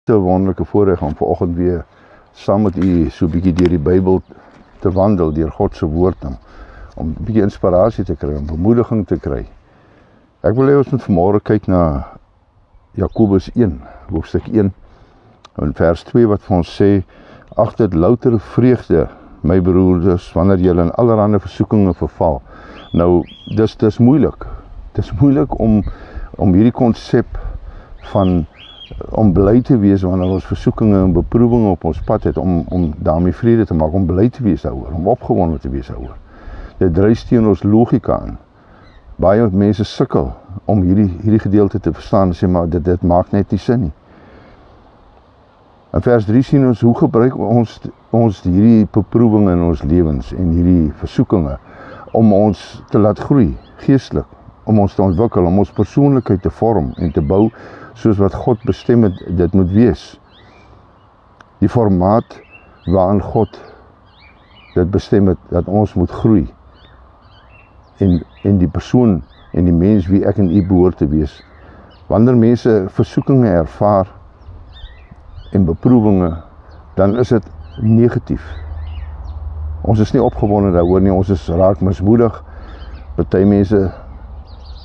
'n wonderlike voorreg om vanoggend weer saam met u so 'n bietjie deur die Bybel te wandel, deur God se woord om 'n bietjie inspirasie te kry, om bemoediging te kry. Ek wil hê ons moet vanmôre kyk na Jakobus 1, hoofstuk 1, in vers 2 wat vir ons sê: "Ag dit louter vreugde, my broeders, wanneer julle in allerlei versoekinge verval." Nou, dis moeilik. Dis moeilik om hierdie konsep van om bly te wees wanneer ons versoekinge en beproewinge op ons pad het, om daarmee vrede te maak, om bly te wees daaroor, om opgewonde te wees daaroor. Dit dryf teen ons logika aan. Baie mense sukkel om hierdie gedeelte te verstaan en sê, maar dit maak net nie sin nie. In vers 3 sien ons hoe gebruik ons hierdie beproewinge in ons lewens en hierdie versoekinge om ons te laat groei, geestelik, om ons te ontwikkel, om ons persoonlikheid te vorm en te bou soos wat God bestem het dit moet wees. Die formaat waarin God dit bestem het dat ons moet groei en die persoon en die mens wie ek en u behoort te wees. Wanneer mense versoekinge ervaar en beproewinge, dan is dit negatief. Ons is nie opgewonde daaroor nie, ons is raak mismoedig. Party mense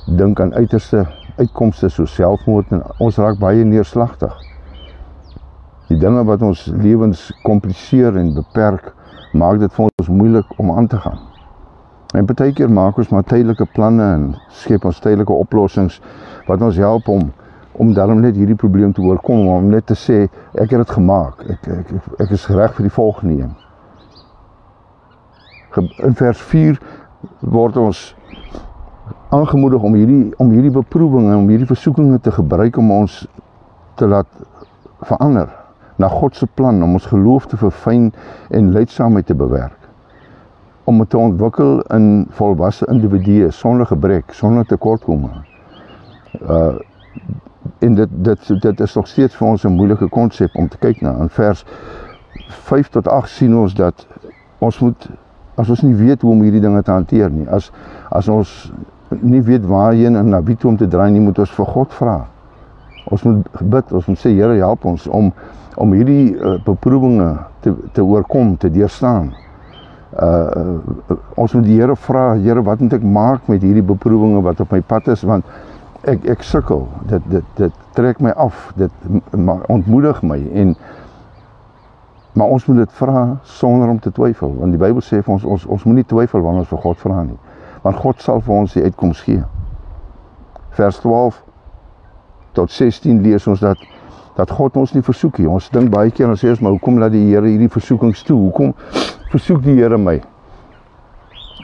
dink aan uiterste uitkomste soos selfmoord en ons raak baie neerslagtig. Die dinge wat ons lewens kompliseer en beperk, maak dit vir ons moeilik om aan te gaan. En partykeer maak ons maar tydelike planne en skep ons tydelike oplossings wat ons help om daarom net hierdie probleem te oorkom, om net te sê, ek het dit gemaak, ek is reg vir die volgende een. In vers 4 word ons aangemoedig om hierdie beproewinge, om hierdie versoekinge te gebruik om ons te laat verander na God se plan, om ons geloof te verfyn en lydsaamheid te bewerk, om het te ontwikkel in volwasse individue sonder gebrek, sonder tekortkominge. En dit is nog steeds vir ons 'n moeilike konsep om te kyk na. In vers 5 tot 8 sien ons dat ons moet, as ons nie weet hoe om hierdie dinge te hanteer nie, as ons nie weet waarheen en na wie toe om te draai nie, moet ons vir God vra. Ons moet bid, ons moet sê, Here, help ons om hierdie beproewinge te oorkom, te deurstaan. Ons moet die Here vra, Here, wat moet ek maak met hierdie beproewinge wat op my pad is, want ek sukkel, dit trek my af, dit ontmoedig my, maar ons moet dit vra sonder om te twyfel, want die Bybel sê vir ons moet nie twyfel wanneer ons vir God vra nie, want God sal vir ons die uitkoms gee. Vers 12 tot 16 lees ons dat God ons nie versoek nie. Ons dink baie keer en sê ons, maar hoekom laat die Here hierdie versoekings toe? Hoekom versoek die Here my?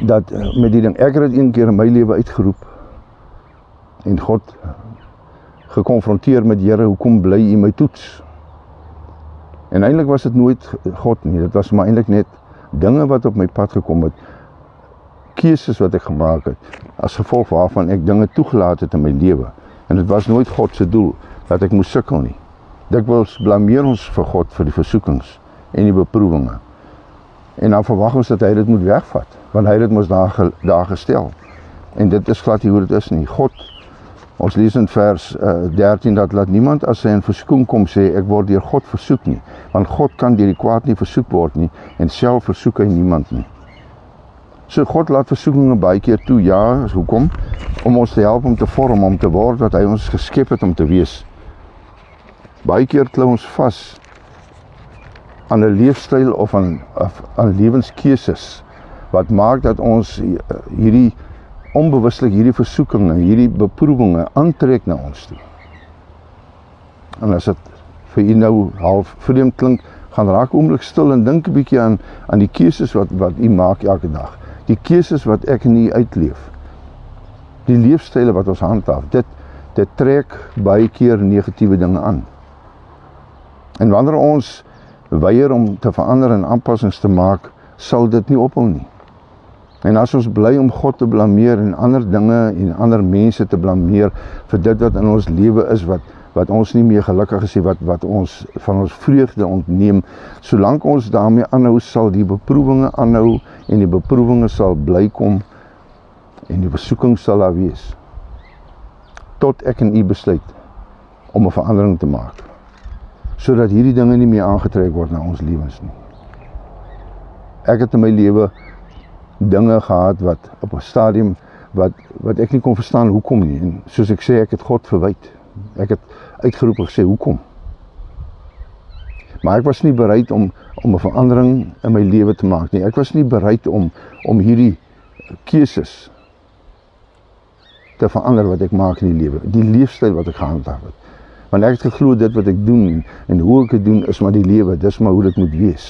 Dat met die ding, ek het dit een keer in my lewe uitgeroep en God gekonfronteer met, Here, hoekom bly u my toets? En eintlik was dit nooit God nie, dit was maar eintlik net dinge wat op my pad gekom het, keuses wat ek gemaak het, as gevolg waarvan ek dinge toegelaat het in my lewe. En dit was nooit God se doel, dat ek moes sukkel nie. Dikwels blameer ons vir God vir die versoekings en die beproewinge. En dan verwag ons dat hy dit moet wegvat, want hy het dit mos daar gestel. En dit is glad nie hoe dit is nie. God, ons lees in vers 13, dat laat niemand as hy in versoeking kom sê, ek word deur God versoek nie, want God kan deur die kwaad nie versoek word nie, en self versoek hy niemand nie. So God laat versoekinge baie keer toe, ja, hoekom? Om ons te help om te vorm, om te word wat hy ons geskep het om te wees. Baie keer klou ons vas aan 'n leefstyl of aan lewenskeuses wat maak dat ons hierdie onbewuslik hierdie versoekinge, hierdie beproewinge aantrek na ons toe. En as dit vir u nou half vreemd klink, gaan raak oomblik stil en dink 'n bietjie aan die keuses wat u maak elke dag. Die keuses wat ek en u uitleef. Die leefstyle wat ons handhaaf, dit trek baie keer negatiewe dinge aan. En wanneer ons weier om te verander en aanpassings te maak, sal dit nie ophou nie. En as ons bly om God te blameer en ander dinge en ander mense te blameer vir dit wat in ons lewe is, wat ons nie meer gelukkig is, wat ons van ons vreugde ontneem, solank ons daarmee aanhou, sal die beproewinge aanhou en die beproewinge sal bly kom en die versoeking sal daar wees. Tot ek en u besluit om 'n verandering te maak. sodat hierdie dinge nie meer aangetrek word na ons lewens nie. Ek het in my lewe dinge gehad wat op 'n stadium wat ek nie kon verstaan hoekom nie. En soos ek sê, ek het God verwyd. Ek het uitgeroep en gesê, hoekom? Maar ek was nie bereid om 'n verandering in my lewe te maak nie. Ek was nie bereid om hierdie keuses te verander wat ek maak in die lewe. Die leefstyl wat ek gehandhaaf het. Want ek het geglo dit wat ek doen en hoe ek dit doen is maar die lewe. Dis maar hoe dit moet wees.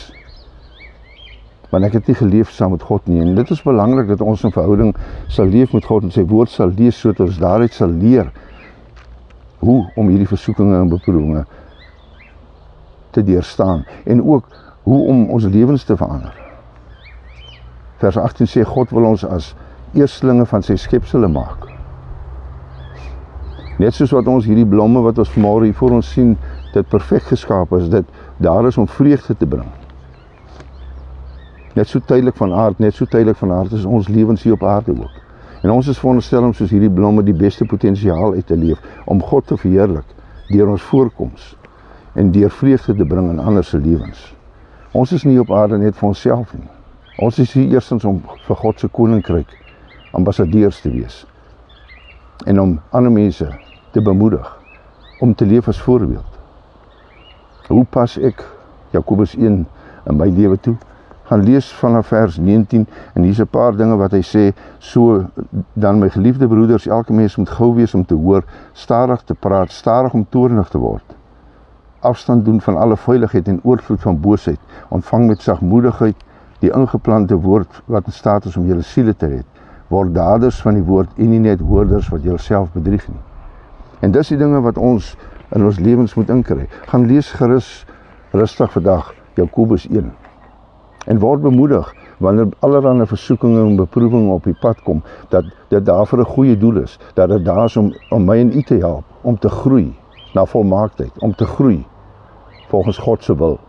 Want ek het nie geleef saam met God nie. En dit is belangrik dat ons in verhouding sal leef met God en sy woord sal lees, sodat ons daaruit sal leer hoe om hierdie versoekinge en beproewinge te deurstaan. En ook hoe om ons lewens te verander. Vers 18 sê, God wil ons as eerstelinge van sy skepsele maak. Net soos wat ons hierdie blomme wat ons vanmôre hier voor ons sien, dit perfek geskaap is, dit daar is om vreugde te bring. Net so tydelik van aard is ons lewens hier op aarde ook. En ons is veronderstel om soos hierdie blomme die beste potensiaal uit te leef, om God te verheerlik, deur ons voorkoms, en deur vreugde te bring in ander se lewens. Ons is nie op aarde net vir onsself nie. Ons is hier eerstens om vir God se koninkryk ambassadeurs te wees. En om ander mense te bemoedig, om te leef as voorbeeld. Hoe pas ek Jakobus 1 in my lewe toe? Gaan lees vanaf vers 19 en hier's 'n paar dinge wat hy sê, so dan my geliefde broeders, elke mens moet gou wees om te hoor, stadig te praat, stadig om toornig te word. Afstand doen van alle vuiligheid en oorvloed van boosheid, ontvang met sagmoedigheid die ingeplante woord wat in staat is om julle siele te red. Word daders van die woord en nie net hoorders wat julself bedrieg nie. En dis die dinge wat ons in ons lewens moet inkry. Gaan lees gerus rustig vandag Jakobus 1. En word bemoedig wanneer allerlei versoekinge en beproewinge op die pad kom, dat dit daar vir 'n goeie doel is, dat dit daar is om my en u te help, om te groei na volmaaktheid, om te groei volgens God se wil.